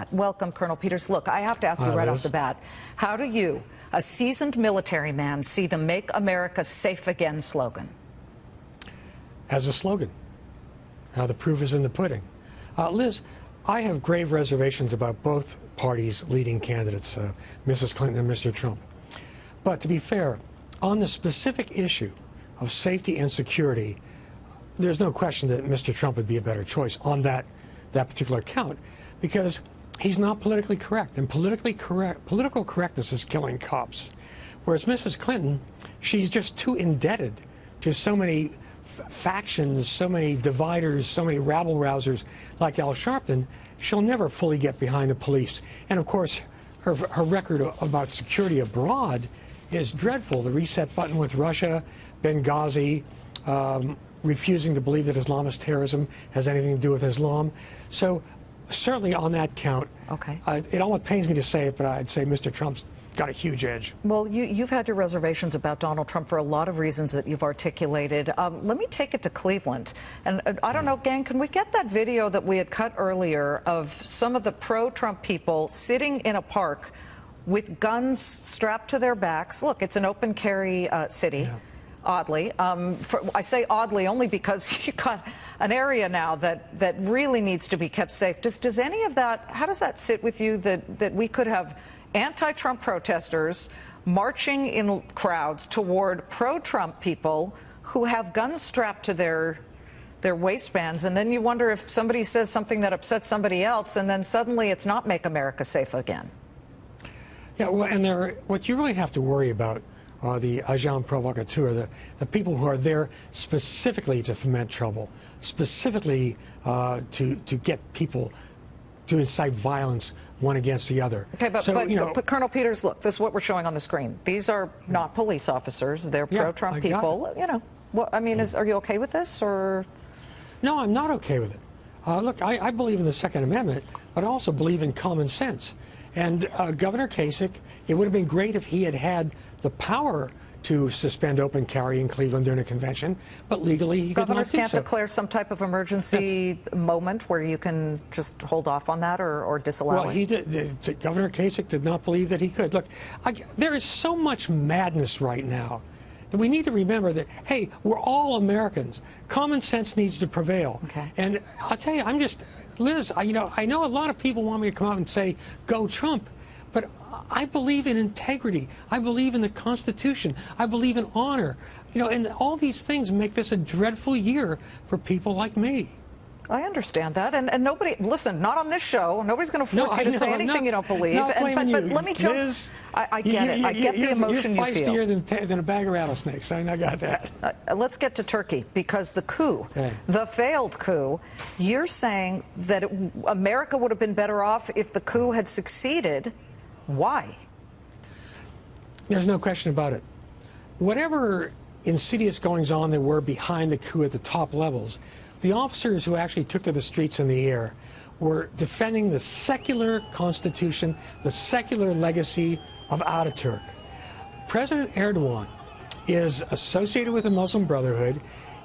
that. Welcome, Colonel Peters. Look, I have to ask you right off the bat, how do you, a seasoned military man, see the Make America Safe Again slogan? As a slogan. The proof is in the pudding. Liz, I have grave reservations about both parties' leading candidates, Mrs. Clinton and Mr. Trump. But to be fair, on the specific issue of safety and security, there's no question that Mr. Trump would be a better choice on that particular count, because he's not politically correct, and political correctness is killing cops. Whereas Mrs. Clinton, she's just too indebted to so many factions, so many dividers, so many rabble-rousers like Al Sharpton. She'll never fully get behind the police. And of course, her record about security abroad is dreadful. The reset button with Russia, Benghazi, refusing to believe that Islamist terrorism has anything to do with Islam. So certainly on that count, it almost pains me to say it, but I'd say Mr. Trump's got a huge edge. Well, you've had your reservations about Donald Trump for a lot of reasons that you've articulated. Let me take it to Cleveland. And I don't know, gang, can we get that video that we had cut earlier of some of the pro-Trump people sitting in a park with guns strapped to their backs? Look, it's an open carry city. Yeah. Oddly. I say oddly only because you've got an area now that really needs to be kept safe. Does any of that, how does that sit with you, that we could have anti-Trump protesters marching in crowds toward pro-Trump people who have guns strapped to their waistbands, and then you wonder if somebody says something that upsets somebody else, and then suddenly it's not Make America Safe Again? Yeah, well, and what you really have to worry about are the agents provocateurs, the people who are there specifically to foment trouble, specifically to get people to incite violence one against the other. Okay, but Colonel Peters, look, this is what we're showing on the screen. These are not police officers. They're pro-Trump people. You know, well, I mean, are you okay with this, or? No, I'm not okay with it. Look, I believe in the Second Amendment, but I also believe in common sense. And Governor Kasich, it would have been great if he had had the power to suspend open carry in Cleveland during a convention, but legally he could not do so. Governors can't declare some type of emergency moment where you can just hold off on that or disallow it? Well, Governor Kasich did not believe that he could. Look, there is so much madness right now that we need to remember that, hey, we're all Americans. Common sense needs to prevail. Okay. And I'll tell you, Liz, I know a lot of people want me to come out and say, go Trump, but I believe in integrity. I believe in the Constitution. I believe in honor. And all these things make this a dreadful year for people like me. I understand that, and nobody, listen, not on this show. Nobody's going to force you to say anything you don't believe. But let me jump. Liz, I get it. I get the emotion you feel. You're feistier than a bag of rattlesnakes. I got that. Let's get to Turkey, because the coup, the failed coup, you're saying that America would have been better off if the coup had succeeded. Why? There's no question about it. Whatever insidious goings-on there were behind the coup at the top levels, the officers who actually took to the streets in the air were defending the secular constitution, the secular legacy of Ataturk. President Erdogan is associated with the Muslim Brotherhood.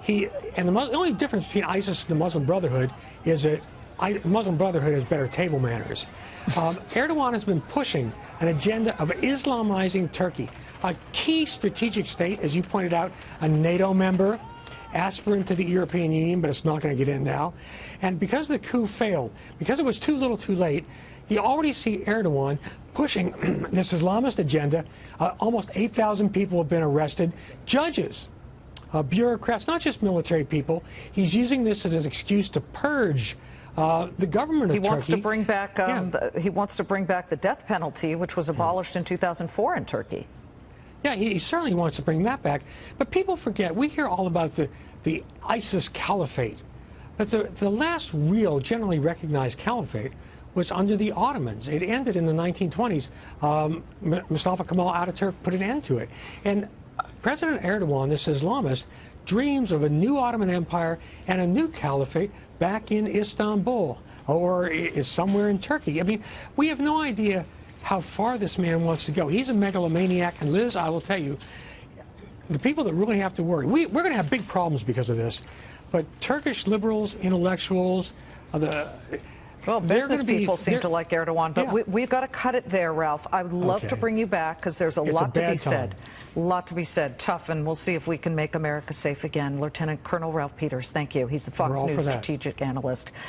The only difference between ISIS and the Muslim Brotherhood is that the Muslim Brotherhood has better table manners. Erdogan has been pushing an agenda of Islamizing Turkey, a key strategic state, as you pointed out, a NATO member, aspirant to the European Union, but it's not going to get in now. And because the coup failed, because it was too little too late, you already see Erdogan pushing this Islamist agenda. Almost 8,000 people have been arrested. Judges, bureaucrats, not just military people. He's using this as an excuse to purge the government of Turkey. He wants to bring back the death penalty, which was abolished in 2004 in Turkey. Yeah, he certainly wants to bring that back. But people forget, we hear all about the ISIS caliphate. But the last real, generally recognized caliphate was under the Ottomans. It ended in the 1920s. Mustafa Kemal Ataturk put an end to it. And President Erdogan, this Islamist, dreams of a new Ottoman Empire and a new caliphate back in Istanbul or is somewhere in Turkey. I mean, we have no idea how far this man wants to go. He's a megalomaniac, and Liz, I will tell you, the people that really have to worry, we're going to have big problems because of this, but Turkish liberals, intellectuals, Well, business people seem to like Erdogan, but we've got to cut it there, Ralph. I would love to bring you back because there's a lot to be said. A lot to be said. Tough, and we'll see if we can make America safe again. Lieutenant Colonel Ralph Peters, thank you. He's the Fox News strategic analyst.